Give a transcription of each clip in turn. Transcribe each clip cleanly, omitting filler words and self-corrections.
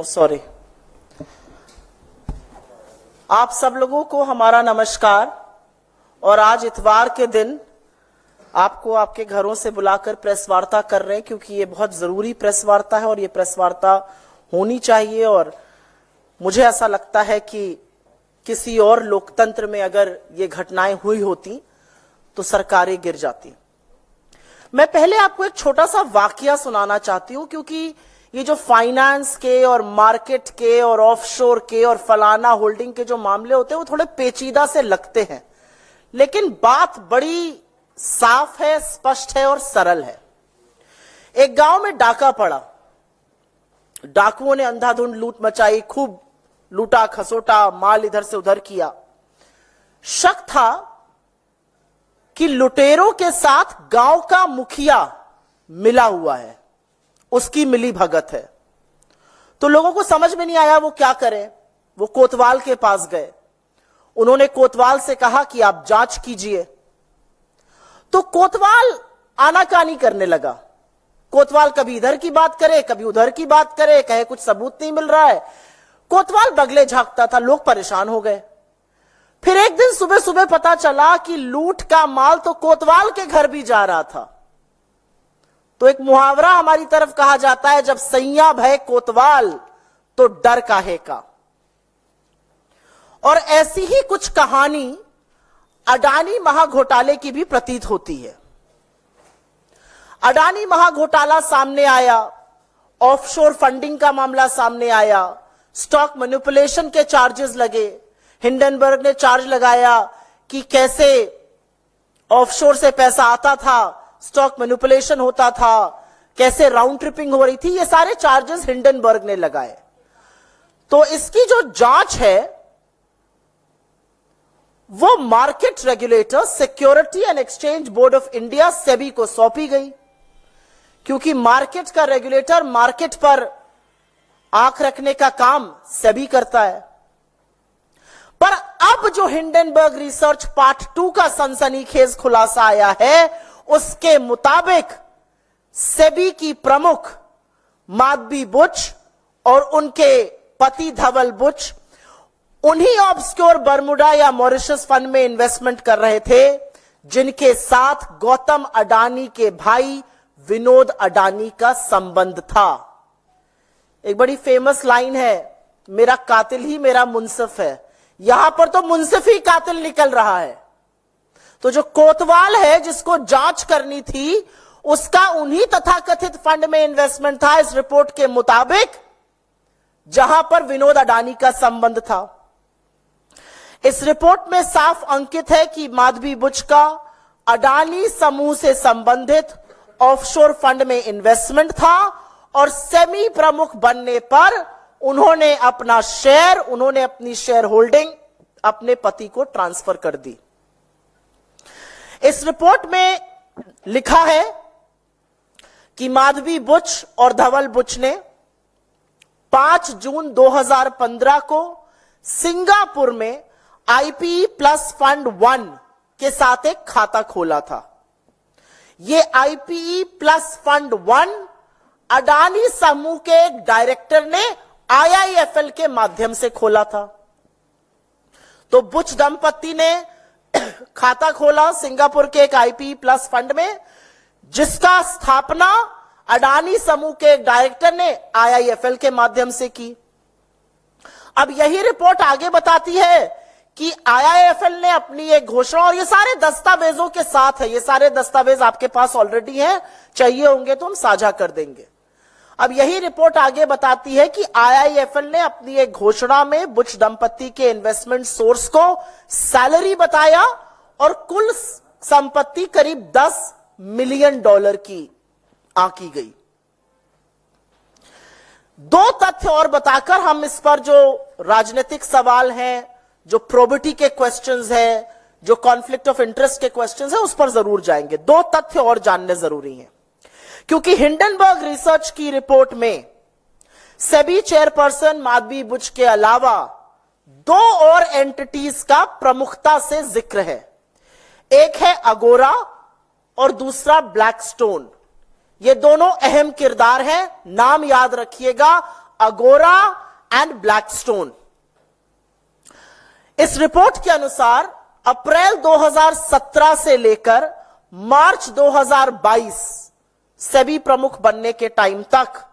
Sorry. आप सब लोगों को हमारा नमस्कार। और आज इतवार के दिन आपको आपके घरों से बुलाकर प्रेस वार्ता कर रहे हैं, क्योंकि ये बहुत जरूरी प्रेस वार्ता है और ये प्रेस वार्ता होनी चाहिए। और मुझे ऐसा लगता है कि किसी और लोकतंत्र में अगर ये घटनाएं हुई होती तो सरकारें गिर जाती। मैं पहले आपको एक छोटा सा वाकया सुनाना चाहती हूं, क्योंकि ये जो फाइनेंस के और मार्केट के और ऑफशोर के और फलाना होल्डिंग के जो मामले होते हैं वो थोड़े पेचीदा से लगते हैं, लेकिन बात बड़ी साफ है, स्पष्ट है और सरल है। एक गांव में डाका पड़ा। डाकुओं ने अंधाधुंध लूट मचाई, खूब लूटा खसोटा, माल इधर से उधर किया। शक था कि लुटेरों के साथ गांव का मुखिया मिला हुआ है, उसकी मिली भगत है। तो लोगों को समझ में नहीं आया वो क्या करें। वो कोतवाल के पास गए। उन्होंने कोतवाल से कहा कि आप जांच कीजिए। तो कोतवाल आनाकानी करने लगा। कोतवाल कभी इधर की बात करे, कभी उधर की बात करे, कहे कुछ सबूत नहीं मिल रहा है। कोतवाल बगले झांकता था। लोग परेशान हो गए। फिर एक दिन सुबह सुबह पता चला कि लूट का माल तो कोतवाल के घर भी जा रहा था। तो एक मुहावरा हमारी तरफ कहा जाता है, जब सैया भय कोतवाल तो डर काहे का। और ऐसी ही कुछ कहानी अडानी महाघोटाले की भी प्रतीत होती है। अडानी महाघोटाला सामने आया, ऑफशोर फंडिंग का मामला सामने आया, स्टॉक मैनिपुलेशन के चार्जेस लगे। हिंडनबर्ग ने चार्ज लगाया कि कैसे ऑफशोर से पैसा आता था, स्टॉक मैनिपुलेशन होता था, कैसे राउंड ट्रिपिंग हो रही थी। ये सारे चार्जेस हिंडनबर्ग ने लगाए। तो इसकी जो जांच है वो market regulator security and exchange board of India SEBI को सौंपी गई, क्योंकि मार्केट का रेगुलेटर मार्केट पर आंख रखने का काम सेबी करता है। पर अब जो हिंडनबर्ग रिसर्च पार्ट 2 का सनसनीखेज खुलासा आया है, उसके मुताबिक सेबी की प्रमुख माधवी बुच और उनके पति धवल बुच उन्हीं ऑब्सक्योर बर्मुडा या मॉरिशस फंड में इन्वेस्टमेंट कर रहे थे, जिनके साथ गौतम अडानी के भाई विनोद अडानी का संबंध था। एक बड़ी फेमस लाइन है, मेरा कातिल ही मेरा मुंसिफ है। यहां पर तो मुंसिफ ही कातिल निकल रहा है। तो जो कोतवाल है जिसको जांच करनी थी, उसका उन्हीं तथाकथित फंड में इन्वेस्टमेंट था इस रिपोर्ट के मुताबिक, जहां पर विनोद अडानी का संबंध था। इस रिपोर्ट में साफ अंकित है कि माधवी बुच का अडानी समूह से संबंधित ऑफशोर फंड में इन्वेस्टमेंट था और सेमी प्रमुख बनने पर उन्होंने अपनी शेयर होल्डिंग अपने पति को ट्रांसफर कर दी। इस रिपोर्ट में लिखा है कि माधवी बुच और धवल बुच ने 5 जून 2015 को सिंगापुर में आईपीई प्लस फंड 1 के साथ एक खाता खोला था। यह आईपीई प्लस फंड 1 अडानी समूह के एक डायरेक्टर ने आईआईएफएल के माध्यम से खोला था। तो बुच दंपत्ति ने खाता खोला सिंगापुर के एक आईपीई प्लस फंड में, जिसका स्थापना अडानी समूह के एक डायरेक्टर ने आईआईएफएल के माध्यम से की। अब यही रिपोर्ट आगे बताती है कि आईआईएफएल ने अपनी एक घोषणा, और ये सारे दस्तावेजों के साथ है, ये सारे दस्तावेज आपके पास ऑलरेडी हैं, चाहिए होंगे तो हम साझा कर देंगे। अब यही रिपोर्ट आगे बताती है कि आईआईएफएल ने अपनी एक घोषणा में बुच दंपत्ति के इन्वेस्टमेंट सोर्स को सैलरी बताया और कुल संपत्ति करीब $10 मिलियन की आंकी गई। 2 तथ्य और बताकर हम इस पर जो राजनीतिक सवाल हैं, जो प्रोबिटी के क्वेश्चंस हैं, जो कॉन्फ्लिक्ट ऑफ इंटरेस्ट के क्वेश्चंस हैं, उस पर जरूर जाएंगे। 2 तथ्य और जानने जरूरी हैं, क्योंकि हिंडनबर्ग रिसर्च की रिपोर्ट में सेबी चेयरपर्सन माधवी बुच के अलावा 2 और एंटिटीज का प्रमुखता से जिक्र है। एक है अगोरा और दूसरा ब्लैकस्टोन। ये दोनों अहम किरदार हैं। नाम याद रखिएगा, अगोरा एंड ब्लैकस्टोन। इस रिपोर्ट के अनुसार अप्रैल 2017 से लेकर मार्च 2022 सेबी प्रमुख बनने के टाइम तक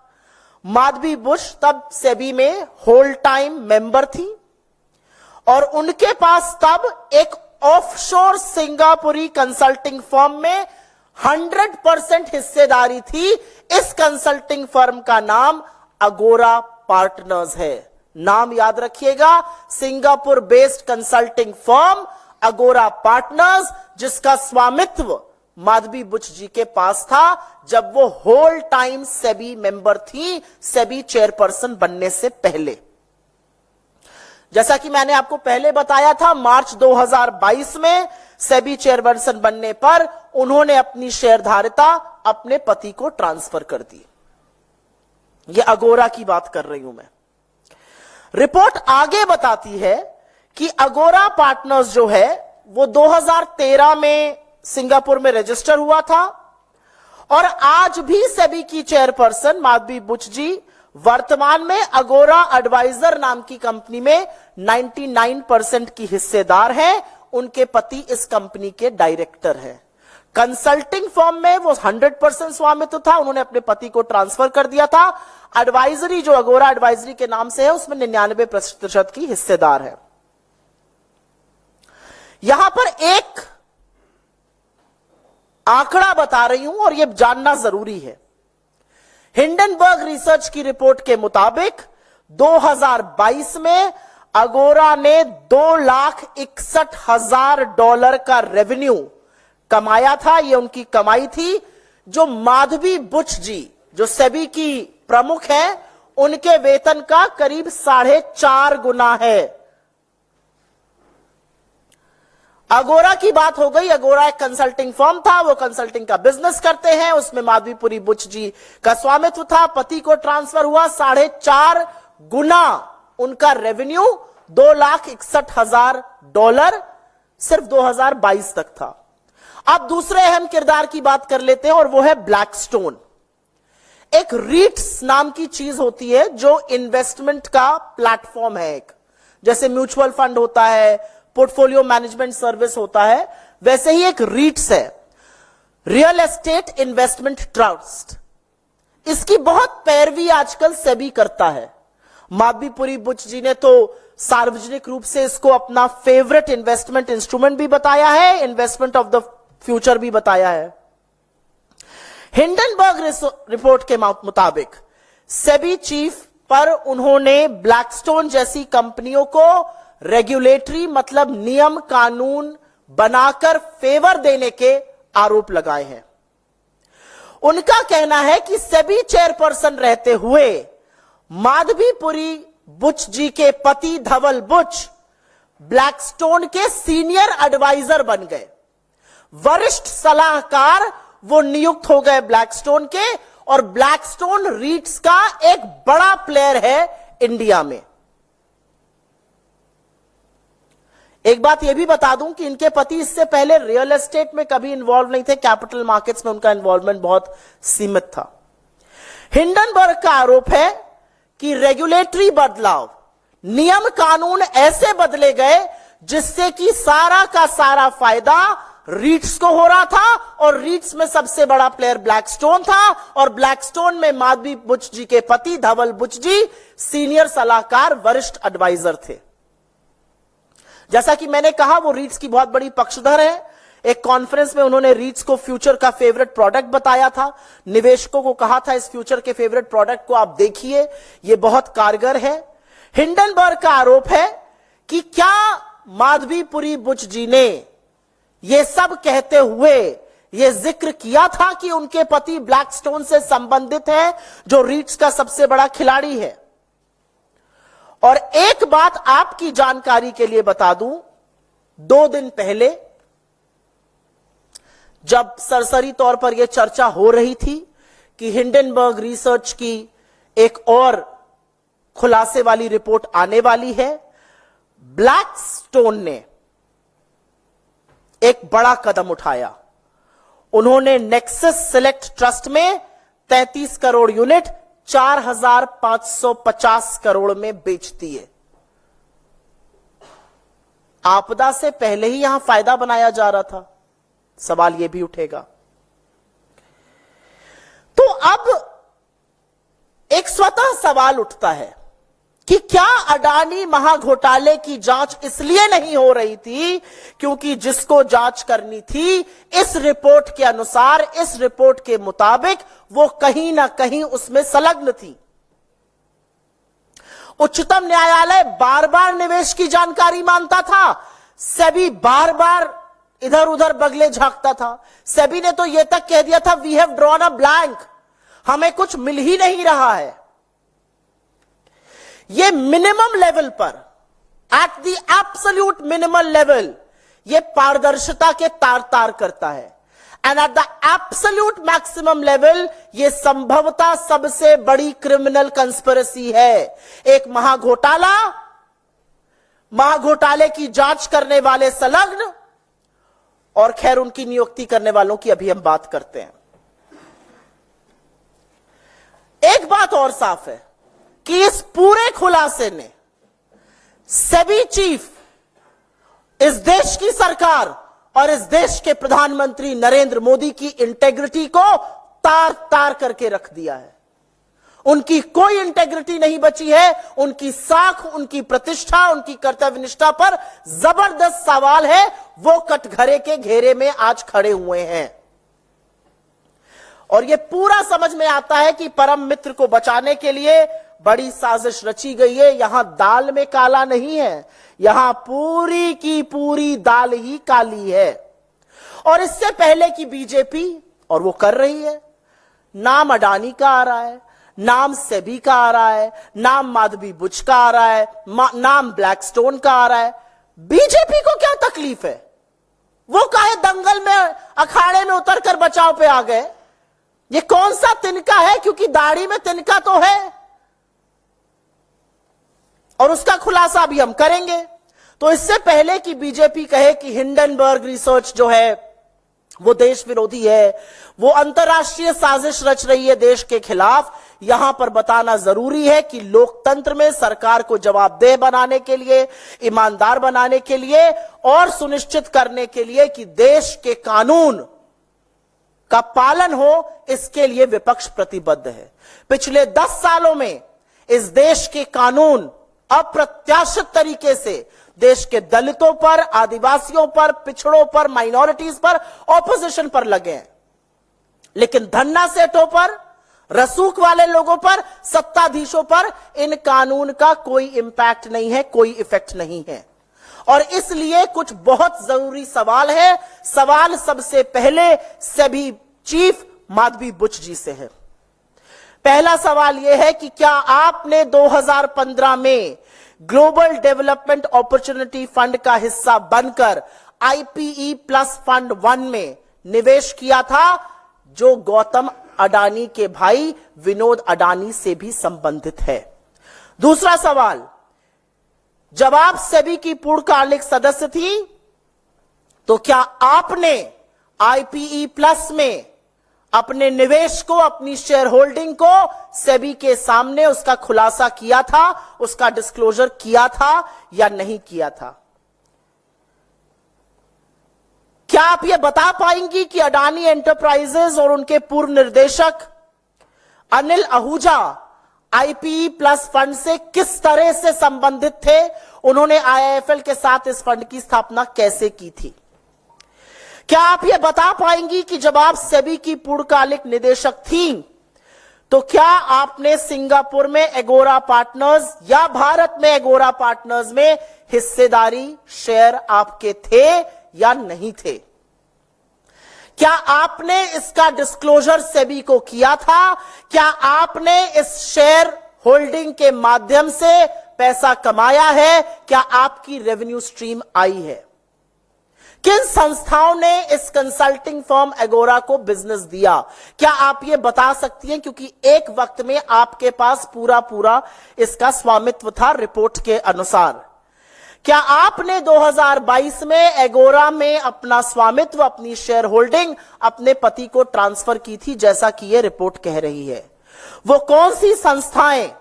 माधवी बुश तब सेबी में होल टाइम मेंबर थी और उनके पास तब एक ऑफशोर सिंगापुरी कंसल्टिंग फर्म में 100% हिस्सेदारी थी। इस कंसल्टिंग फर्म का नाम अगोरा पार्टनर्स है। नाम याद रखिएगा, सिंगापुर बेस्ड कंसल्टिंग फर्म अगोरा पार्टनर्स, जिसका स्वामित्व माधवी बुच जी के पास था जब वो होल टाइम सेबी मेंबर थी, सेबी चेयरपर्सन बनने से पहले। जैसा कि मैंने आपको पहले बताया था, मार्च 2022 में सेबी चेयरपर्सन बनने पर उन्होंने अपनी शेयरधारिता अपने पति को ट्रांसफर कर दी। यह अगोरा की बात कर रही हूं मैं। रिपोर्ट आगे बताती है कि अगोरा पार्टनर्स जो है वो 2013 में सिंगापुर में रजिस्टर हुआ था और आज भी सेबी की चेयरपर्सन माधवी बुच जी वर्तमान में अगोरा एडवाइजर नाम की कंपनी में 99% की हिस्सेदार हैं। उनके पति इस कंपनी के डायरेक्टर हैं। कंसल्टिंग फर्म में वो 100% स्वामित्व था, उन्होंने अपने पति को ट्रांसफर कर दिया था। एडवाइजरी जो अगोरा एडवाइजरी के नाम से है उसमें 99% की हिस्सेदार है। यहां पर एक आंकड़ा बता रही हूं और यह जानना जरूरी है। हिंडनबर्ग रिसर्च की रिपोर्ट के मुताबिक 2022 में अगोरा ने $2,61,000 का रेवेन्यू कमाया था। यह उनकी कमाई थी, जो माधवी बुच जी जो सेबी की प्रमुख हैं उनके वेतन का करीब 4.5 गुना है। अगोरा की बात हो गई। अगोरा एक कंसल्टिंग फर्म था, वो कंसल्टिंग का बिजनेस करते हैं, उसमें माधवीपुरी बुच जी का स्वामित्व था। पति को ट्रांसफर हुआ, 4.5 गुना उनका रेवेन्यू $2,61,000 सिर्फ 2022 तक था। अब दूसरे अहम किरदार की बात कर लेते हैं और वो है ब्लैकस्टोन। एक रीट्स नाम की चीज होती है जो इन्वेस्टमेंट का प्लेटफॉर्म है। एक जैसे म्यूचुअल फंड होता है, पोर्टफोलियो मैनेजमेंट सर्विस होता है, वैसे ही एक रीट्स है, रियल एस्टेट इन्वेस्टमेंट ट्रस्ट। इसकी बहुत पैरवी आजकल सेबी करता है। माधवीपुरी बुच जी ने तो सार्वजनिक रूप से इसको अपना फेवरेट इन्वेस्टमेंट इंस्ट्रूमेंट भी बताया है, इन्वेस्टमेंट ऑफ द फ्यूचर भी बताया है। हिंडनबर्ग रिपोर्ट के मुताबिक सेबी चीफ पर उन्होंने ब्लैकस्टोन जैसी कंपनियों को रेगुलेटरी मतलब नियम कानून बनाकर फेवर देने के आरोप लगाए हैं। उनका कहना है कि सेबी चेयरपर्सन रहते हुए माधवीपुरी बुच जी के पति धवल बुच ब्लैकस्टोन के सीनियर एडवाइजर बन गए, वरिष्ठ सलाहकार वो नियुक्त हो गए ब्लैकस्टोन के, और ब्लैकस्टोन रीट्स का एक बड़ा प्लेयर है इंडिया में। एक बात यह भी बता दूं कि इनके पति इससे पहले रियल एस्टेट में कभी इन्वॉल्व नहीं थे, कैपिटल मार्केट्स में उनका इन्वॉल्वमेंट बहुत सीमित था। हिंडनबर्ग का आरोप है कि रेगुलेटरी बदलाव, नियम कानून ऐसे बदले गए जिससे कि सारा का सारा फायदा रीट्स को हो रहा था, और रीट्स में सबसे बड़ा प्लेयर ब्लैकस्टोन था, और ब्लैकस्टोन में माधवी बुच जी के पति धवल बुच जी सीनियर सलाहकार वरिष्ठ एडवाइजर थे। जैसा कि मैंने कहा, वो रीट्स की बहुत बड़ी पक्षधर है। एक कॉन्फ्रेंस में उन्होंने रीट्स को फ्यूचर का फेवरेट प्रोडक्ट बताया था, निवेशकों को कहा था इस फ्यूचर के फेवरेट प्रोडक्ट को आप देखिए, ये बहुत कारगर है। हिंडनबर्ग का आरोप है कि क्या माधवीपुरी बुच जी ने ये सब कहते हुए ये जिक्र किया था कि उनके पति ब्लैकस्टोन से संबंधित है, जो रीट्स का सबसे बड़ा खिलाड़ी है। और एक बात आपकी जानकारी के लिए बता दूं, 2 दिन पहले जब सरसरी तौर पर यह चर्चा हो रही थी कि हिंडनबर्ग रिसर्च की एक और खुलासे वाली रिपोर्ट आने वाली है, ब्लैकस्टोन ने एक बड़ा कदम उठाया। उन्होंने नेक्सस सिलेक्ट ट्रस्ट में 33 करोड़ यूनिट 4,550 करोड़ में बेचती है। आपदा से पहले ही यहां फायदा बनाया जा रहा था, सवाल यह भी उठेगा। तो अब एक स्वतः सवाल उठता है कि क्या अडानी महाघोटाले की जांच इसलिए नहीं हो रही थी क्योंकि जिसको जांच करनी थी इस रिपोर्ट के अनुसार, इस रिपोर्ट के मुताबिक वो कहीं ना कहीं उसमें संलग्न थी। उच्चतम न्यायालय बार बार निवेश की जानकारी मांगता था, सेबी बार बार इधर उधर बगले झांकता था। सेबी ने तो यह तक कह दिया था we have drawn a blank, हमें कुछ मिल ही नहीं रहा है। ये मिनिमम लेवल पर, at the absolute minimum level, ये पारदर्शिता के तार तार करता है। And at the absolute maximum level ये संभवतः सबसे बड़ी क्रिमिनल कंस्पिरेसी है। एक महाघोटाले की जांच करने वाले संलग्न, और खैर उनकी नियुक्ति करने वालों की अभी हम बात करते हैं। एक बात और साफ है कि इस पूरे खुलासे ने सेबी चीफ, इस देश की सरकार और इस देश के प्रधानमंत्री नरेंद्र मोदी की इंटेग्रिटी को तार तार करके रख दिया है। उनकी कोई इंटेग्रिटी नहीं बची है। उनकी साख, उनकी प्रतिष्ठा, उनकी कर्तव्यनिष्ठा पर जबरदस्त सवाल है। वो कटघरे के घेरे में आज खड़े हुए हैं और यह पूरा समझ में आता है कि परम मित्र को बचाने के लिए बड़ी साजिश रची गई है। यहां दाल में काला नहीं है, यहां पूरी की पूरी दाल ही काली है। और इससे पहले की बीजेपी, और वो कर रही है, नाम अडानी का आ रहा है, नाम सेबी का आ रहा है, नाम माधवी बुच का आ रहा है, नाम ब्लैकस्टोन का आ रहा है। बीजेपी को क्या तकलीफ है? वो काहे दंगल में, अखाड़े में उतरकर बचाव पे आ गए? ये कौन सा तिनका है? क्योंकि दाढ़ी में तिनका तो है और उसका खुलासा अभी हम करेंगे। तो इससे पहले कि बीजेपी कहे कि हिंडनबर्ग रिसर्च जो है वो देश विरोधी है, वो अंतर्राष्ट्रीय साजिश रच रही है देश के खिलाफ, यहां पर बताना जरूरी है कि लोकतंत्र में सरकार को जवाबदेह बनाने के लिए, ईमानदार बनाने के लिए और सुनिश्चित करने के लिए कि देश के कानून का पालन हो, इसके लिए विपक्ष प्रतिबद्ध है। पिछले 10 सालों में इस देश के कानून अप्रत्याशित तरीके से देश के दलितों पर, आदिवासियों पर, पिछड़ों पर, माइनॉरिटीज पर, ऑपोजिशन पर लगे हैं, लेकिन धन्ना सेठों पर, रसूख वाले लोगों पर, सत्ताधीशों पर इन कानून का कोई इंपैक्ट नहीं है, कोई इफेक्ट नहीं है। और इसलिए कुछ बहुत जरूरी सवाल है। सवाल सबसे पहले सेबी चीफ माधवी बुच जी से है। पहला सवाल यह है कि क्या आपने 2015 में ग्लोबल डेवलपमेंट अपॉर्चुनिटी फंड का हिस्सा बनकर आईपीई प्लस फंड 1 में निवेश किया था, जो गौतम अडानी के भाई विनोद अडानी से भी संबंधित है? दूसरा सवाल, जब आप सेबी की पूर्णकालिक सदस्य थी तो क्या आपने आईपीई प्लस में अपने निवेश को, अपनी शेयर होल्डिंग को सेबी के सामने उसका खुलासा किया था, उसका डिस्क्लोजर किया था या नहीं किया था? क्या आप यह बता पाएंगी कि अडानी एंटरप्राइजेज और उनके पूर्व निर्देशक Anil Ahuja IPE plus fund से किस तरह से संबंधित थे? उन्होंने आईआईएफएल के साथ इस फंड की स्थापना कैसे की थी? क्या आप यह बता पाएंगी कि जब आप सेबी की पूर्णकालिक निदेशक थी तो क्या आपने सिंगापुर में एगोरा पार्टनर्स या भारत में एगोरा पार्टनर्स में हिस्सेदारी, शेयर आपके थे या नहीं थे? क्या आपने इसका डिस्क्लोजर सेबी को किया था? क्या आपने इस शेयर होल्डिंग के माध्यम से पैसा कमाया है? क्या आपकी रेवेन्यू स्ट्रीम आई है? किन संस्थाओं ने इस कंसल्टिंग फर्म एगोरा को बिजनेस दिया? क्या आप ये बता सकती हैं? क्योंकि एक वक्त में आपके पास पूरा इसका स्वामित्व था रिपोर्ट के अनुसार। क्या आपने 2022 में एगोरा में अपना स्वामित्व, अपनी शेयर होल्डिंग अपने पति को ट्रांसफर की थी, जैसा कि यह रिपोर्ट कह रही है? वो कौन सी संस्थाएं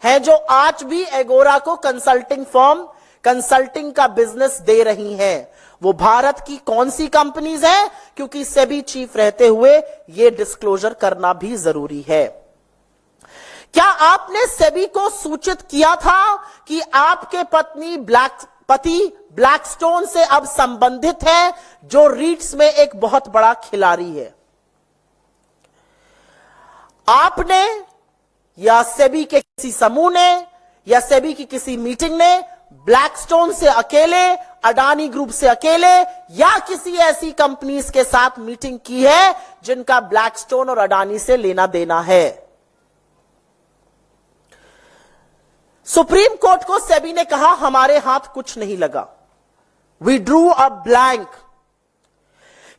हैं जो आज भी एगोरा को कंसल्टिंग फर्म, कंसल्टिंग का बिजनेस दे रही हैं? वो भारत की कौन सी कंपनीज हैं? क्योंकि सेबी चीफ रहते हुए यह डिस्क्लोजर करना भी जरूरी है। क्या आपने सेबी को सूचित किया था कि आपके पति ब्लैकस्टोन से अब संबंधित है, जो रीट्स में एक बहुत बड़ा खिलाड़ी है? आपने या सेबी के किसी समूह ने या सेबी की किसी मीटिंग ने ब्लैकस्टोन से अकेले, अडानी ग्रुप से अकेले या किसी ऐसी कंपनीज के साथ मीटिंग की है जिनका ब्लैकस्टोन और अडानी से लेना देना है? सुप्रीम कोर्ट को सेबी ने कहा हमारे हाथ कुछ नहीं लगा, वी ड्रू अ ब्लैंक।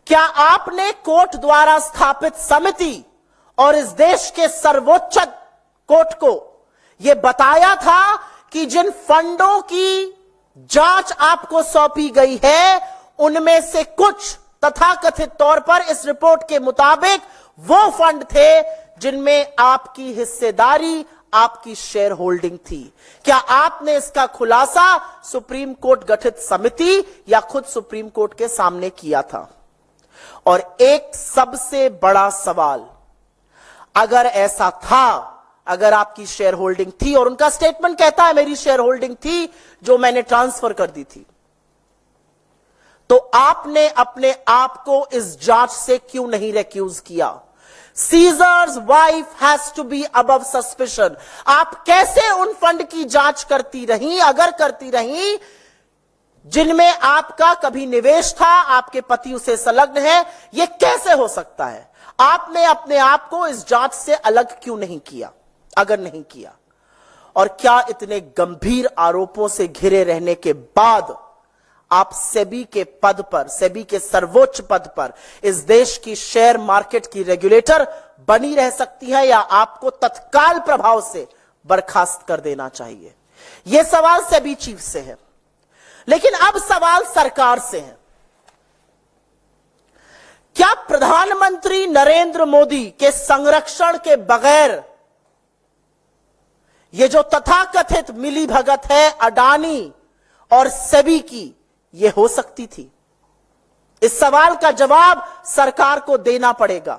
क्या आपने कोर्ट द्वारा स्थापित समिति और इस देश के सर्वोच्च कोर्ट को यह बताया था कि जिन फंडों की जांच आपको सौंपी गई है उनमें से कुछ तथाकथित तौर पर इस रिपोर्ट के मुताबिक वो फंड थे जिनमें आपकी हिस्सेदारी, आपकी शेयर होल्डिंग थी? क्या आपने इसका खुलासा सुप्रीम कोर्ट गठित समिति या खुद सुप्रीम कोर्ट के सामने किया था? और एक सबसे बड़ा सवाल, अगर ऐसा था, अगर आपकी शेयर होल्डिंग थी, और उनका स्टेटमेंट कहता है मेरी शेयर होल्डिंग थी जो मैंने ट्रांसफर कर दी थी, तो आपने अपने आप को इस जांच से क्यों नहीं रेक्यूज किया? Caesar's wife has to be above suspicion. आप कैसे उन फंड की जांच करती रही, अगर करती रही, जिनमें आपका कभी निवेश था, आपके पति उसे संलग्न है? यह कैसे हो सकता है? आपने अपने आप को इस जांच से अलग क्यों नहीं किया, अगर नहीं किया? और क्या इतने गंभीर आरोपों से घिरे रहने के बाद आप सेबी के पद पर, सेबी के सर्वोच्च पद पर, इस देश की शेयर मार्केट की रेगुलेटर बनी रह सकती है, या आपको तत्काल प्रभाव से बर्खास्त कर देना चाहिए? यह सवाल सेबी चीफ से है। लेकिन अब सवाल सरकार से है। क्या प्रधानमंत्री नरेंद्र मोदी के संरक्षण के बगैर यह जो तथाकथित मिलीभगत है अडानी और सेबी की, यह हो सकती थी? इस सवाल का जवाब सरकार को देना पड़ेगा।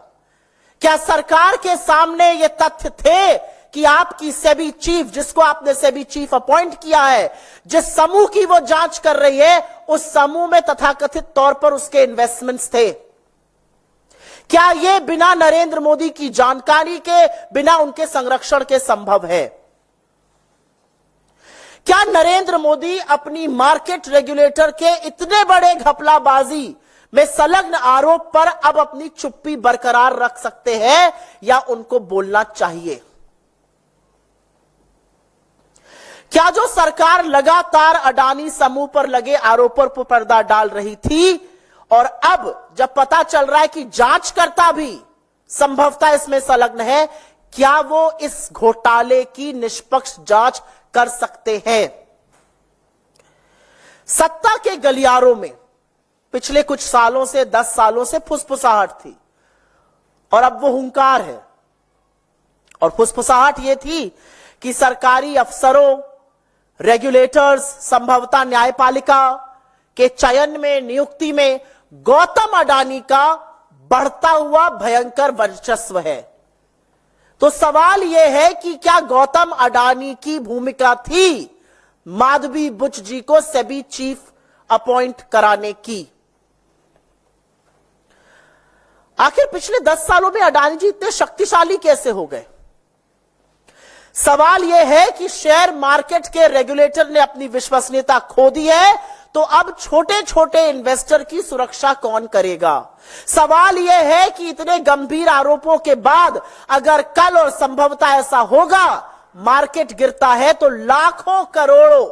क्या सरकार के सामने यह तथ्य थे कि आपकी सेबी चीफ, जिसको आपने सेबी चीफ अपॉइंट किया है, जिस समूह की वो जांच कर रही है, उस समूह में तथाकथित तौर पर उसके इन्वेस्टमेंट्स थे? क्या यह बिना नरेंद्र मोदी की जानकारी के, बिना उनके संरक्षण के संभव है? क्या नरेंद्र मोदी अपनी मार्केट रेगुलेटर के इतने बड़े घपलाबाजी में संलग्न आरोप पर अब अपनी चुप्पी बरकरार रख सकते हैं, या उनको बोलना चाहिए? क्या जो सरकार लगातार अडानी समूह पर लगे आरोपों पर पर्दा डाल रही थी, और अब जब पता चल रहा है कि जांचकर्ता भी संभवतः इसमें संलग्न है, क्या वो इस घोटाले की निष्पक्ष जांच कर सकते हैं? सत्ता के गलियारों में पिछले कुछ सालों से, 10 सालों से फुसफुसाहट थी, और अब वो हुंकार है। और फुसफुसाहट ये थी कि सरकारी अफसरों, रेगुलेटर्स, संभवतः न्यायपालिका के चयन में, नियुक्ति में गौतम अडानी का बढ़ता हुआ भयंकर वर्चस्व है। तो सवाल यह है कि क्या गौतम अडानी की भूमिका थी माधवी बुच जी को सेबी चीफ अपॉइंट कराने की? आखिर पिछले 10 सालों में अडानी जी इतने शक्तिशाली कैसे हो गए? सवाल यह है कि शेयर मार्केट के रेगुलेटर ने अपनी विश्वसनीयता खो दी है, तो अब छोटे छोटे इन्वेस्टर की सुरक्षा कौन करेगा? सवाल यह है कि इतने गंभीर आरोपों के बाद अगर कल, और संभवतः ऐसा होगा, मार्केट गिरता है, तो लाखों करोड़ों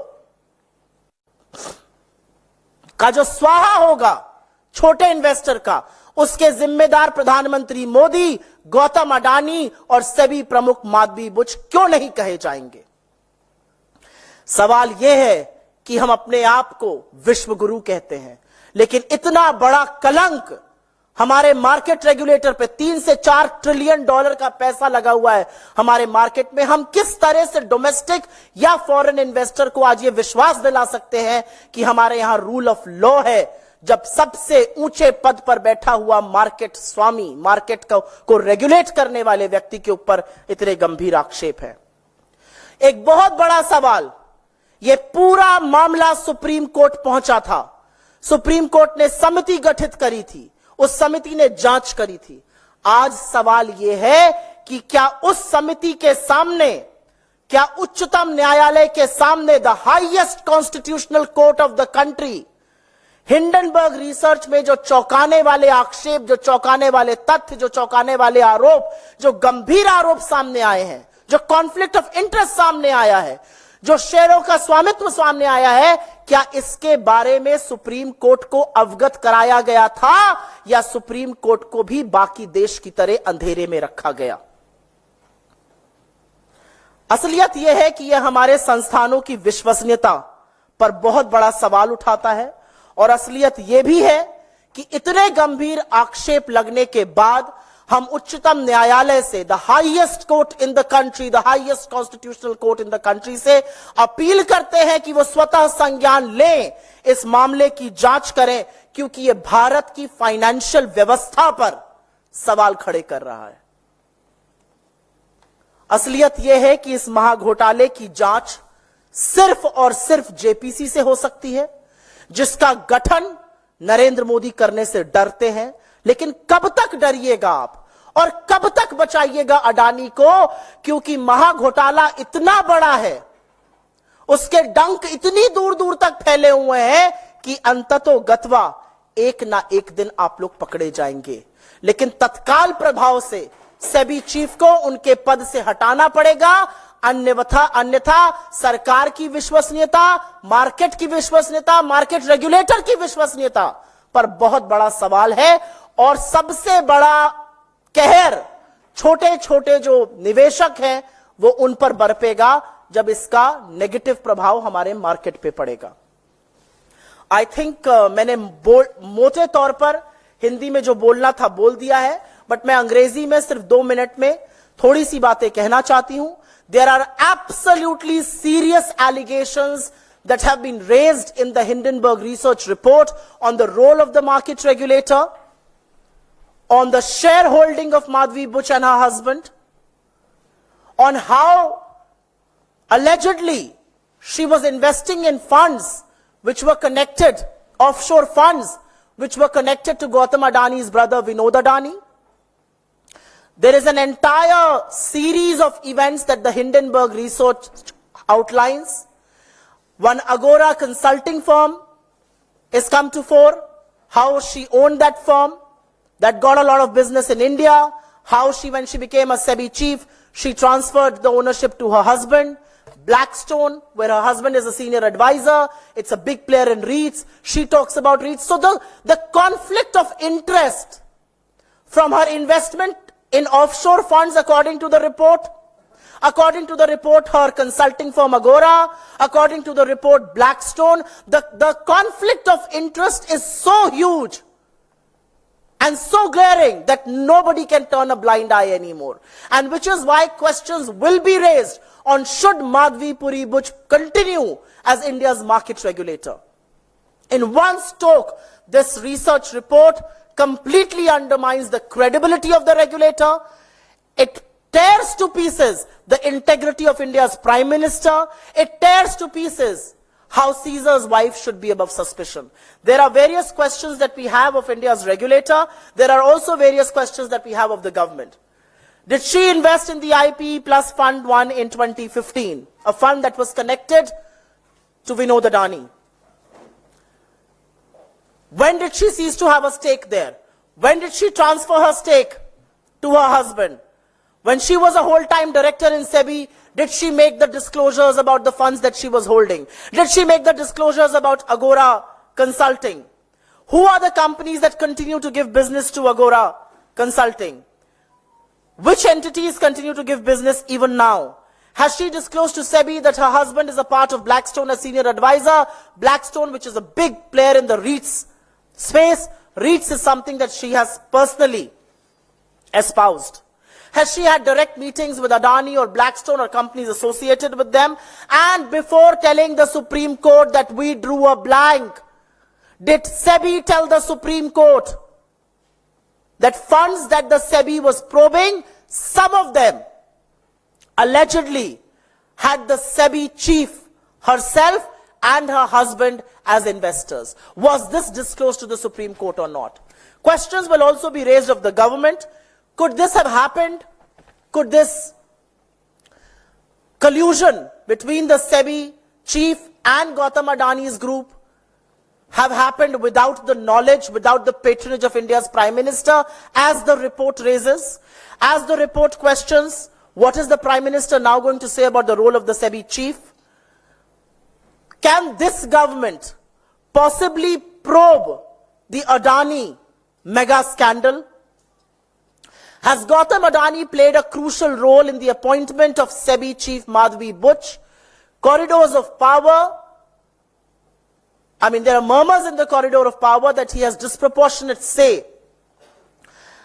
का जो स्वाहा होगा छोटे इन्वेस्टर का, उसके जिम्मेदार प्रधानमंत्री मोदी, गौतम अडानी और सेबी प्रमुख माधवी बुच क्यों नहीं कहे जाएंगे? सवाल यह है कि हम अपने आप को विश्व गुरु कहते हैं, लेकिन इतना बड़ा कलंक हमारे मार्केट रेगुलेटर पे 3 से 4 ट्रिलियन डॉलर का पैसा लगा हुआ है हमारे मार्केट में। हम किस तरह से डोमेस्टिक या फॉरेन इन्वेस्टर को आज ये विश्वास दिला सकते हैं कि हमारे यहां रूल ऑफ लॉ है, जब सबसे ऊंचे पद पर बैठा हुआ मार्केट स्वामी, मार्केट को रेगुलेट करने वाले व्यक्ति के ऊपर इतने गंभीर आक्षेप है। एक बहुत बड़ा सवाल, यह पूरा मामला सुप्रीम कोर्ट पहुंचा था। सुप्रीम कोर्ट ने समिति गठित करी थी, उस समिति ने जांच करी थी। आज सवाल यह है कि क्या उस समिति के सामने, क्या उच्चतम न्यायालय के सामने, the highest constitutional court of the country, Hindenburg research में जो चौंकाने वाले आक्षेप, जो चौंकाने वाले तथ्य, जो चौंकाने वाले आरोप, जो गंभीर आरोप सामने आए हैं, जो कॉन्फ्लिक्ट ऑफ इंटरेस्ट सामने आया है, जो शेयरों का स्वामित्व सामने आया है, क्या इसके बारे में सुप्रीम कोर्ट को अवगत कराया गया था या सुप्रीम कोर्ट को भी बाकी देश की तरह अंधेरे में रखा गया? असलियत यह है कि यह हमारे संस्थानों की विश्वसनीयता पर बहुत बड़ा सवाल उठाता है, और असलियत यह भी है कि इतने गंभीर आक्षेप लगने के बाद हम उच्चतम न्यायालय से, the highest court in the country, the highest constitutional court in the country से अपील करते हैं कि वो स्वतः संज्ञान लें, इस मामले की जांच करें, क्योंकि ये भारत की फाइनेंशियल व्यवस्था पर सवाल खड़े कर रहा है। असलियत यह है कि इस महाघोटाले की जांच सिर्फ और सिर्फ जेपीसी से हो सकती है, जिसका गठन नरेंद्र मोदी करने से डरते हैं। लेकिन कब तक डरिएगा आप और कब तक बचाइएगा अडानी को, क्योंकि महाघोटाला इतना बड़ा है, उसके डंक इतनी दूर दूर तक फैले हुए हैं कि अंततोगत्वा एक ना एक दिन आप लोग पकड़े जाएंगे। लेकिन तत्काल प्रभाव से सेबी चीफ को उनके पद से हटाना पड़ेगा, अन्यथा सरकार की विश्वसनीयता, मार्केट की विश्वसनीयता, मार्केट रेगुलेटर की विश्वसनीयता पर बहुत बड़ा सवाल है। और सबसे बड़ा कहर छोटे छोटे जो निवेशक हैं वो उन पर बरपेगा जब इसका नेगेटिव प्रभाव हमारे मार्केट पे पड़ेगा। आई थिंक मैंने मोटे तौर पर हिंदी में जो बोलना था बोल दिया है, बट मैं अंग्रेजी में सिर्फ 2 मिनट में थोड़ी सी बातें कहना चाहती हूं। There are absolutely serious allegations that have been raised in the Hindenburg Research report on the role of the market regulator, on the shareholding of Madhvi Buch and her husband, on how allegedly she was investing in funds which were connected, offshore funds which were connected to Gautam Adani's brother Vinod Adani. There is an entire series of events that the Hindenburg Research outlines. One Agora consulting firm has come to fore, how she owned that firm, that got a lot of business in India, how she, when she became a SEBI chief, she transferred the ownership to her husband. Blackstone, where her husband is a senior advisor, it's a big player in REITs, she talks about REITs. So the conflict of interest from her investment in offshore funds, according to the report, her consulting firm Agora, according to the report Blackstone, the conflict of interest is so huge and so glaring that nobody can turn a blind eye anymore. And which is why questions will be raised on should Madhvi Puri Buch continue as India's market regulator. In one stroke, this research report completely undermines the credibility of the regulator. It tears to pieces the integrity of India's Prime Minister. It tears to pieces how Caesar's wife should be above suspicion. There are various questions that we have of India's regulator. There are also various questions that we have of the government. Did she invest in the IPE Plus Fund 1 in 2015? A fund that was connected to Vinod Adani. When did she cease to have a stake there? When did she transfer her stake to her husband? When she was a whole-time director in SEBI, did she make the disclosures about the funds that she was holding? Did she make the disclosures about Agora Consulting? Who are the companies that continue to give business to Agora Consulting? Which entities continue to give business even now? Has she disclosed to SEBI that her husband is a part of Blackstone as senior advisor? Blackstone, which is a big player in the REITs space, REITs is something that she has personally espoused. Has she had direct meetings with Adani or Blackstone or companies associated with them? And before telling the Supreme Court that we drew a blank, did SEBI tell the Supreme Court that funds that the SEBI was probing, some of them allegedly had the SEBI chief herself and her husband as investors? Was this disclosed to the Supreme Court or not? Questions will also be raised of the government. Could this have happened? Could this collusion between the SEBI chief and Gautam Adani's group have happened without the knowledge, without the patronage of India's Prime Minister, as the report raises, as the report questions? What is the Prime Minister now going to say about the role of the SEBI chief? Can this government possibly probe the Adani mega scandal? Has Gautam Adani played a crucial role in the appointment of SEBI chief Madhvi Buch? Corridors of power. I mean, there are murmurs in the corridor of power that he has disproportionate say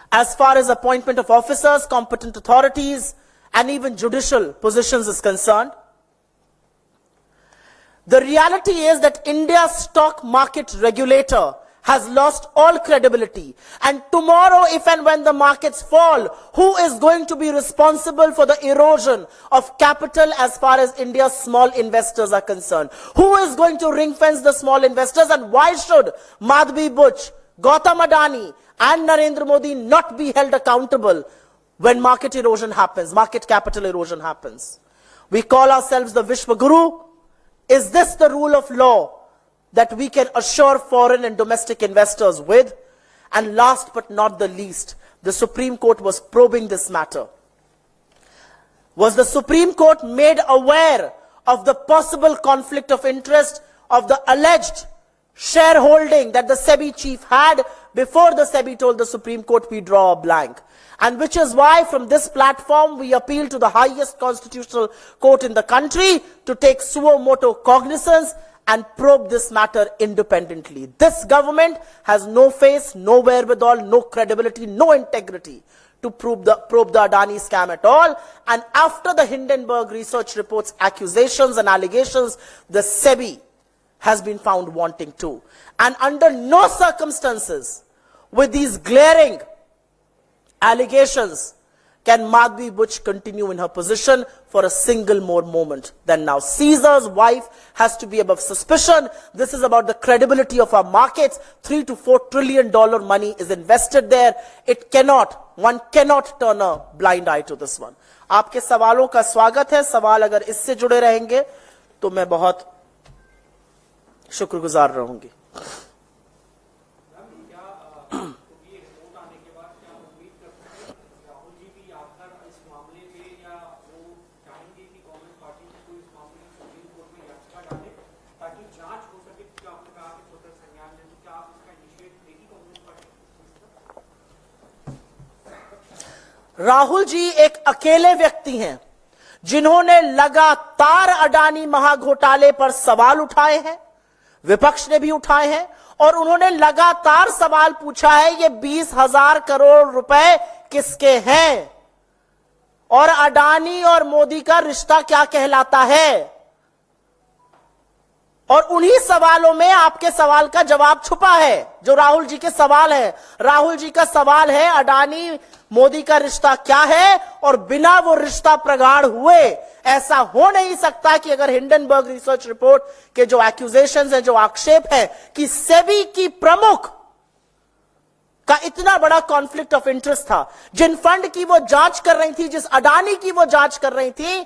as far as appointment of officers, competent authorities, and even judicial positions is concerned. The reality is that India's stock market regulator has lost all credibility. And tomorrow, if and when the markets fall, who is going to be responsible for the erosion of capital as far as India's small investors are concerned? Who is going to ring fence the small investors? And why should Madhvi Buch, Gautam Adani and Narendra Modi not be held accountable when market erosion happens, market capital erosion happens? We call ourselves the Vishwa Guru. Is this the rule of law that we can assure foreign and domestic investors with? And last but not the least, the Supreme Court was probing this matter. Was the Supreme Court made aware of the possible conflict of interest of the alleged shareholding that the SEBI chief had before the SEBI told the Supreme Court we draw a blank? And which is why from this platform we appeal to the highest constitutional court in the country to take suo motu cognizance and probe this matter independently. This government has no face, no wherewithal, no credibility, no integrity to probe the Adani scam at all. And after the Hindenburg research report's accusations and allegations, the SEBI has been found wanting too. And under no circumstances, with these glaring allegations, can Madhvi Buch continue in her position for a single more moment than now. Caesar's wife has to be above suspicion. This is about the credibility of our markets. $3 to $4 trillion money is invested there. One cannot turn a blind eye to this one. आपके सवालों का स्वागत है. सवाल अगर इससे जुड़े रहेंगे तो मैं बहुत शुक्रगुजार रहूंगी. राहुल जी एक अकेले व्यक्ति हैं जिन्होंने लगातार अडानी महाघोटाले पर सवाल उठाए हैं, विपक्ष ने भी उठाए हैं, और उन्होंने लगातार सवाल पूछा है ये 20,000 करोड़ रुपए किसके हैं और अडानी और मोदी का रिश्ता क्या कहलाता है. और उन्हीं सवालों में आपके सवाल का जवाब छुपा है जो राहुल जी के सवाल है. राहुल जी का सवाल है अडानी मोदी का रिश्ता क्या है, और बिना वो रिश्ता प्रगाढ़ हुए ऐसा हो नहीं सकता कि अगर हिंडनबर्ग रिसर्च रिपोर्ट के जो एक्यूजेशंस हैं, जो आक्षेप है कि सेबी की प्रमुख का इतना बड़ा कॉन्फ्लिक्ट ऑफ इंटरेस्ट था, जिन फंड की वो जांच कर रही थी, जिस अडानी की वो जांच कर रही थी,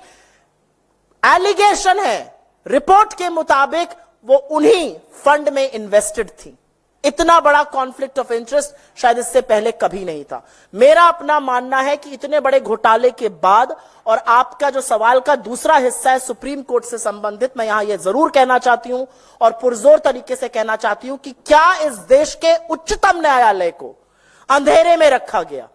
एलिगेशन है रिपोर्ट के मुताबिक वो उन्हीं फंड में इन्वेस्टेड थी. इतना बड़ा कॉन्फ्लिक्ट ऑफ इंटरेस्ट शायद इससे पहले कभी नहीं था. मेरा अपना मानना है कि इतने बड़े घोटाले के बाद, और आपका जो सवाल का दूसरा हिस्सा है सुप्रीम कोर्ट से संबंधित, मैं यहां यह जरूर कहना चाहती हूं और पुरजोर तरीके से कहना चाहती हूं कि क्या इस देश के उच्चतम न्यायालय को अंधेरे में रखा गया?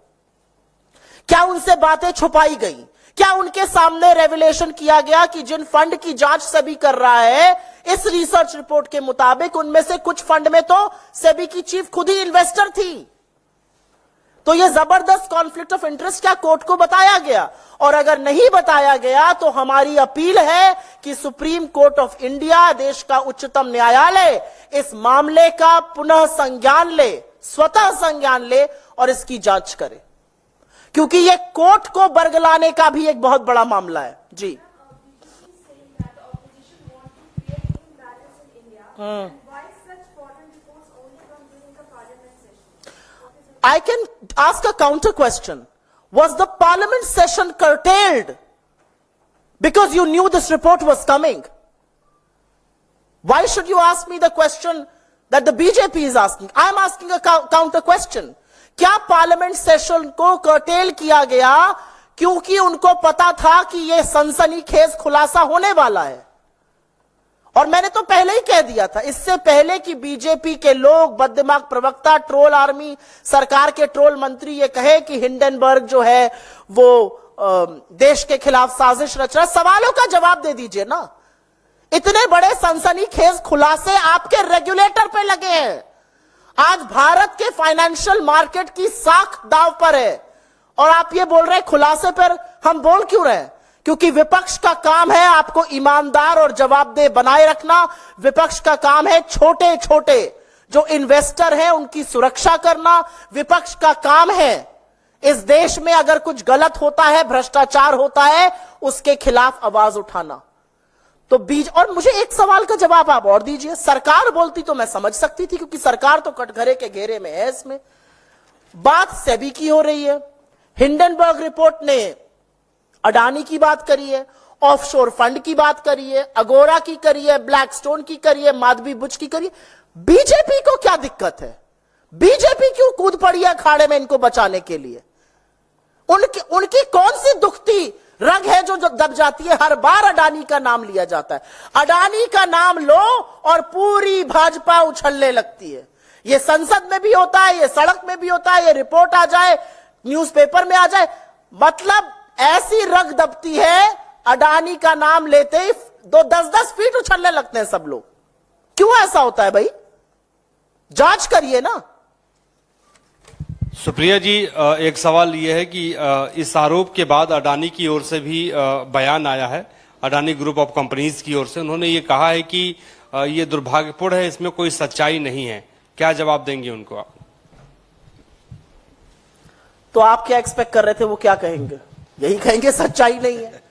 क्या उनसे बातें छुपाई गई? क्या उनके सामने रेवलेशन किया गया कि जिन फंड की जांच सेबी कर रहा है, इस रिसर्च रिपोर्ट के मुताबिक उनमें से कुछ फंड में तो सेबी की चीफ खुद ही इन्वेस्टर थी? तो यह जबरदस्त कॉन्फ्लिक्ट ऑफ इंटरेस्ट क्या कोर्ट को बताया गया? और अगर नहीं बताया गया तो हमारी अपील है कि सुप्रीम कोर्ट ऑफ इंडिया, देश का उच्चतम न्यायालय, इस मामले का पुनः संज्ञान ले, स्वतः संज्ञान ले और इसकी जांच करे, क्योंकि यह कोर्ट को बरगलाने का भी एक बहुत बड़ा मामला है। जी I can ask a counter question. Was the parliament session curtailed because you knew this report was coming? Why should you ask me the question that the BJP is asking? I am asking a counter question. क्या parliament session को cartel किया गया क्योंकि उनको पता था कि यह सनसनीखेज खुलासा होने वाला है? और मैंने तो पहले ही कह दिया था, इससे पहले कि बीजेपी के लोग, बददिमाग प्रवक्ता, ट्रोल आर्मी, सरकार के ट्रोल मंत्री ये कहे कि हिंडनबर्ग जो है वो देश के खिलाफ साजिश रच रहा है, सवालों का जवाब दे दीजिए ना। इतने बड़े सनसनीखेज खुलासे आपके रेगुलेटर पे लगे हैं। आज भारत के फाइनेंशियल मार्केट की साख दांव पर है और आप ये बोल रहे हैं खुलासे पर हम बोल क्यों रहे हैं? क्योंकि विपक्ष का काम है आपको ईमानदार और जवाबदेह बनाए रखना। विपक्ष का काम है छोटे छोटे जो इन्वेस्टर हैं उनकी सुरक्षा करना। विपक्ष का काम है इस देश में अगर कुछ गलत होता है, भ्रष्टाचार होता है, उसके खिलाफ आवाज उठाना। तो और मुझे एक सवाल का जवाब आप और दीजिए। सरकार बोलती तो मैं समझ सकती थी क्योंकि सरकार तो कटघरे के घेरे में है। इसमें बात सेबी की हो रही है। हिंडनबर्ग रिपोर्ट ने अडानी की बात करी है, ऑफशोर फंड की बात करी है, अगोरा की करी है, ब्लैकस्टोन की करी है, माधवी बुच की करी है। बीजेपी को क्या दिक्कत है? बीजेपी क्यों कूद पड़ी है अखाड़े में इनको बचाने के लिए? उनकी कौन सी दुखती रग है जो दब जाती है? हर बार अडानी का नाम लिया जाता है। अडानी का नाम लो और पूरी भाजपा उछलने लगती है। यह संसद में भी होता है, यह सड़क में भी होता है, यह रिपोर्ट आ जाए, न्यूज़पेपर में आ जाए, मतलब ऐसी रग दबती है, अडानी का नाम लेते ही 10-10 फीट उछलने लगते हैं सब लोग। क्यों ऐसा होता है भाई? जांच करिए ना। सुप्रिया जी, एक सवाल यह है कि इस आरोप के बाद अडानी की ओर से भी बयान आया है, अडानी ग्रुप ऑफ कंपनीज की ओर से। उन्होंने ये कहा है कि ये दुर्भाग्यपूर्ण है, इसमें कोई सच्चाई नहीं है। क्या जवाब देंगे उनको आप? तो आप क्या एक्सपेक्ट कर रहे थे वो क्या कहेंगे? यही कहेंगे सच्चाई नहीं है।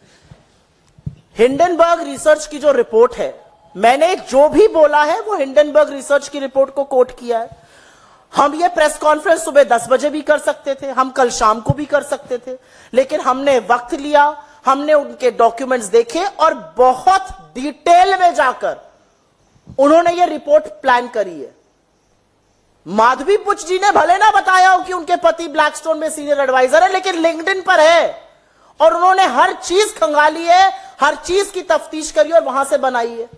हिंडनबर्ग रिसर्च की जो रिपोर्ट है, मैंने जो भी बोला है वो हिंडनबर्ग रिसर्च की रिपोर्ट को कोट किया है। हम ये प्रेस कॉन्फ्रेंस सुबह 10 बजे भी कर सकते थे, हम कल शाम को भी कर सकते थे, लेकिन हमने वक्त लिया, हमने उनके डॉक्यूमेंट्स देखे और बहुत डिटेल में जाकर उन्होंने ये रिपोर्ट प्लान करी है। माधवी बुच जी ने भले ना बताया हो कि उनके पति ब्लैकस्टोन में सीनियर एडवाइजर है, लेकिन लिंक्डइन पर है और उन्होंने हर चीज खंगाली है, हर चीज की तफ्तीश करी और वहां से बनाई है।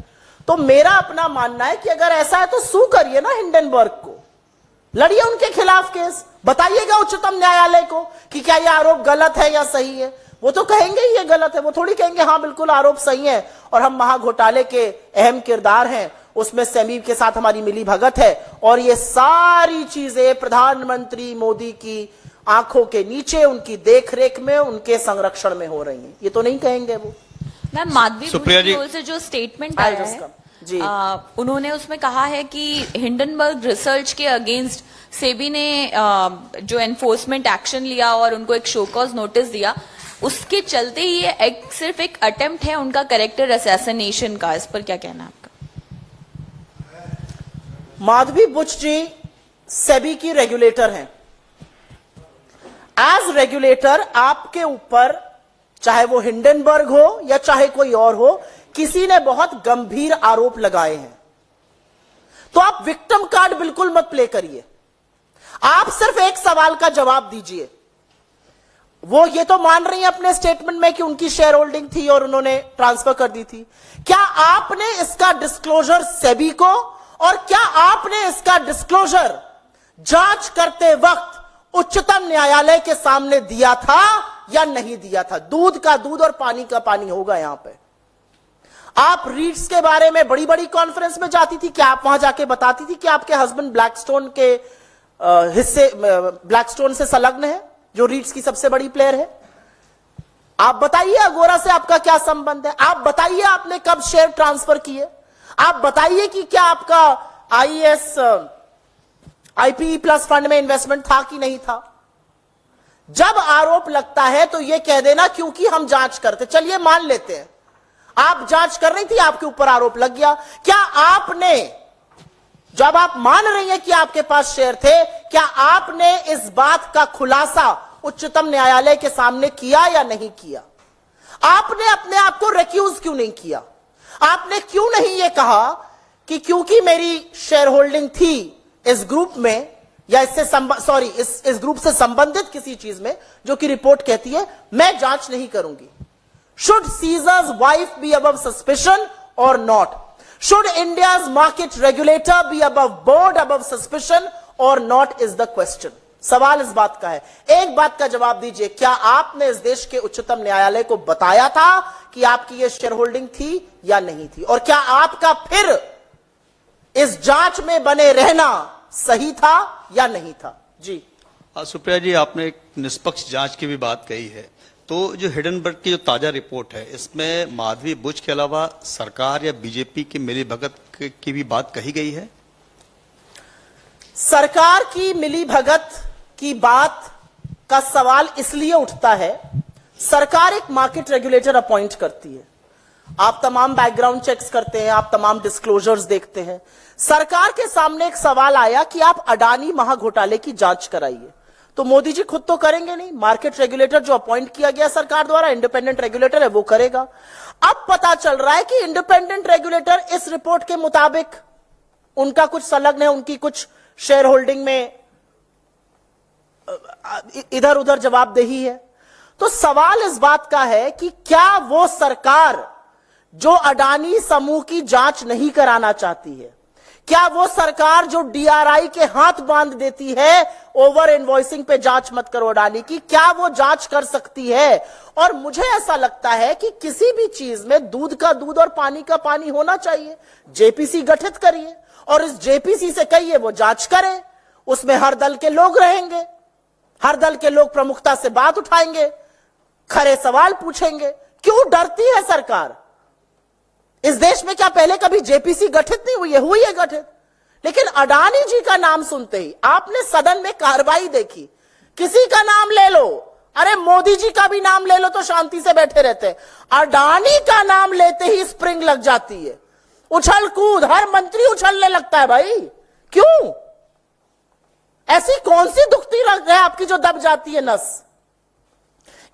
तो मेरा अपना मानना है कि अगर ऐसा है तो सू करिए ना हिंडनबर्ग को, लड़िए उनके खिलाफ केस, बताइएगा उच्चतम न्यायालय को कि क्या यह आरोप गलत है या सही है। वो तो कहेंगे ही ये गलत है, वो थोड़ी कहेंगे हाँ बिल्कुल आरोप सही है और हम महाघोटाले के अहम किरदार हैं, उसमें सेमी के साथ हमारी मिली भगत है और ये सारी चीजें प्रधानमंत्री मोदी की आंखों के नीचे, उनकी देखरेख में, उनके संरक्षण में हो रही हैं। ये तो नहीं कहेंगे वो। मैम, माधवी बुच की ओर से जो स्टेटमेंट आया है जी, उन्होंने उसमें कहा है कि हिंडनबर्ग रिसर्च के अगेंस्ट सेबी ने जो एनफोर्समेंट एक्शन लिया और उनको एक शो कॉज नोटिस दिया, उसके चलते ही ये सिर्फ एक अटेम्प्ट है उनका कैरेक्टर असैसिनेशन का। इस पर क्या कहना है आपका? माधवी बुच जी सेबी की रेगुलेटर हैं। एज रेगुलेटर आपके ऊपर, चाहे वो हिंडनबर्ग हो या चाहे कोई और हो, किसी ने बहुत गंभीर आरोप लगाए हैं। तो आप विक्टिम कार्ड बिल्कुल मत प्ले करिए। आप सिर्फ एक सवाल का जवाब दीजिए। वो ये तो मान रही है अपने स्टेटमेंट में कि उनकी शेयर होल्डिंग थी और उन्होंने ट्रांसफर कर दी थी। क्या आपने इसका डिस्क्लोजर सेबी को और क्या आपने इसका डिस्क्लोजर जांच करते वक्त उच्चतम न्यायालय के सामने दिया था या नहीं दिया था। दूध का दूध और पानी का पानी होगा यहां पे। आप रीट्स के बारे में बड़ी बड़ी कॉन्फ्रेंस में जाती थी, क्या आप वहां जाके बताती थी कि आपके हस्बैंड ब्लैकस्टोन के हिस्से ब्लैकस्टोन से संलग्न है, जो रीट्स की सबसे बड़ी प्लेयर है? आप बताइए अगोरा से आपका क्या संबंध है? आप बताइए आपने कब शेयर ट्रांसफर किए? आप बताइए कि क्या आपका आईएएस आईपीई प्लस फंड में इन्वेस्टमेंट था कि नहीं था? जब आरोप लगता है तो यह कह देना क्योंकि हम जांच करते। चलिए मान लेते हैं आप जांच कर रही थी, आपके ऊपर आरोप लग गया। क्या आपने, जब आप मान रही हैं कि आपके पास शेयर थे, क्या आपने इस बात का खुलासा उच्चतम न्यायालय के सामने किया या नहीं किया? आपने अपने आप को रिक्यूज क्यों नहीं किया? आपने क्यों नहीं यह कहा कि क्योंकि मेरी शेयर होल्डिंग थी इस ग्रुप में या इस ग्रुप से संबंधित किसी चीज में जो कि रिपोर्ट कहती है, मैं जांच नहीं करूंगी? Should Caesar's wife be above suspicion or not? Should India's market regulator be above board, above suspicion or not is the question. सवाल इस बात का है। एक बात का जवाब दीजिए, क्या आपने इस देश के उच्चतम न्यायालय को बताया था कि आपकी ये शेयर होल्डिंग थी या नहीं थी? और क्या आपका फिर इस जांच में बने रहना सही था या नहीं था? जी सुप्रिया जी, आपने एक निष्पक्ष जांच की भी बात कही है, तो जो हिडनबर्ग की जो ताजा रिपोर्ट है, इसमें माधवी बुच के अलावा सरकार या बीजेपी की मिलीभगत की भी बात कही गई है? सरकार की मिलीभगत की बात का सवाल इसलिए उठता है, सरकार एक मार्केट रेगुलेटर अपॉइंट करती है, आप तमाम बैकग्राउंड चेक्स करते हैं, आप तमाम डिस्क्लोजर्स देखते हैं। सरकार के सामने एक सवाल आया कि आप अडानी महाघोटाले की जांच कराइए, तो मोदी जी खुद तो करेंगे नहीं, मार्केट रेगुलेटर जो अपॉइंट किया गया सरकार द्वारा, इंडिपेंडेंट रेगुलेटर है, वो करेगा। अब पता चल रहा है कि इंडिपेंडेंट रेगुलेटर इस रिपोर्ट के मुताबिक उनका कुछ संलग्न है, उनकी कुछ शेयर होल्डिंग में इधर उधर जवाबदेही है। तो सवाल इस बात का है कि क्या वो सरकार जो अडानी समूह की जांच नहीं कराना चाहती है, क्या वो सरकार जो डीआरआई के हाथ बांध देती है ओवर इनवॉइसिंग पे जांच मत करो अडानी की, क्या वो जांच कर सकती है? और मुझे ऐसा लगता है कि किसी भी चीज में दूध का दूध और पानी का पानी होना चाहिए। जेपीसी गठित करिए और इस जेपीसी से कहिए वो जांच करे, उसमें हर दल के लोग रहेंगे, हर दल के लोग प्रमुखता से बात उठाएंगे, खरे सवाल पूछेंगे। क्यों डरती है सरकार? इस देश में क्या पहले कभी जेपीसी गठित नहीं हुई है? हुई है गठित, लेकिन अडानी जी का नाम सुनते ही आपने सदन में कार्रवाई देखी, किसी का नाम ले लो, अरे मोदी जी का भी नाम ले लो तो शांति से बैठे रहते हैं, अडानी का नाम लेते ही स्प्रिंग लग जाती है, उछल कूद, हर मंत्री उछलने लगता है। भाई क्यों? ऐसी कौन सी दुखती रग है आपकी जो दब जाती है नस?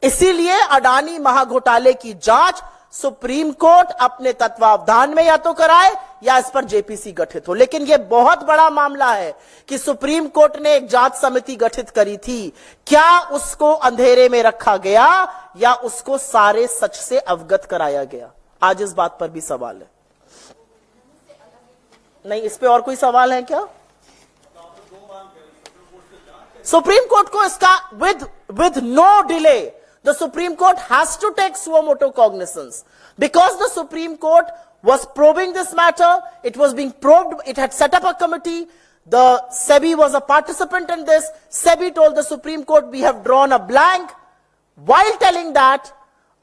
इसीलिए अडानी महाघोटाले की जांच सुप्रीम कोर्ट अपने तत्वावधान में या तो कराए या इस पर जेपीसी गठित हो। लेकिन यह बहुत बड़ा मामला है कि सुप्रीम कोर्ट ने एक जांच समिति गठित करी थी, क्या उसको अंधेरे में रखा गया या उसको सारे सच से अवगत कराया गया? आज इस बात पर भी सवाल है। नहीं, इस पे और कोई सवाल है क्या? सुप्रीम कोर्ट को इसका with no delay, the Supreme Court has to take suo motu cognizance because the Supreme Court was probing this matter. It was being probed. It had set up a committee. The SEBI was a participant in this. SEBI told the Supreme Court, we have drawn a blank, while telling that,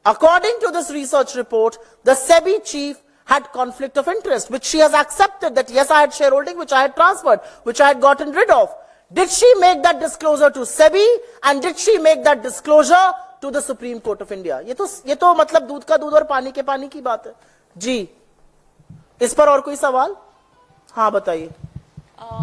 according to this research report, the SEBI chief had conflict of interest, which she has accepted that yes, I had shareholding, which I had transferred, which I had gotten rid of. Did she make that disclosure to SEBI and did she make that disclosure to the Supreme Court of India? ये तो मतलब दूध का दूध और पानी के पानी की बात है। जी, इस पर और कोई सवाल? हाँ बताइए।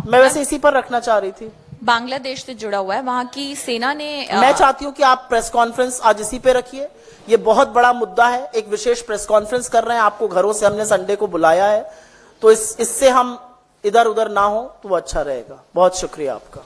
मैं वैसे इसी पर रखना चाह रही थी। बांग्लादेश से जुड़ा हुआ है, वहां की सेना ने मैं चाहती हूं कि आप प्रेस कॉन्फ्रेंस आज इसी पे रखिए, ये बहुत बड़ा मुद्दा है। एक विशेष प्रेस कॉन्फ्रेंस कर रहे हैं, आपको घरों से हमने संडे को बुलाया है, तो इससे हम इधर उधर ना हो तो वो अच्छा रहेगा। बहुत शुक्रिया आपका।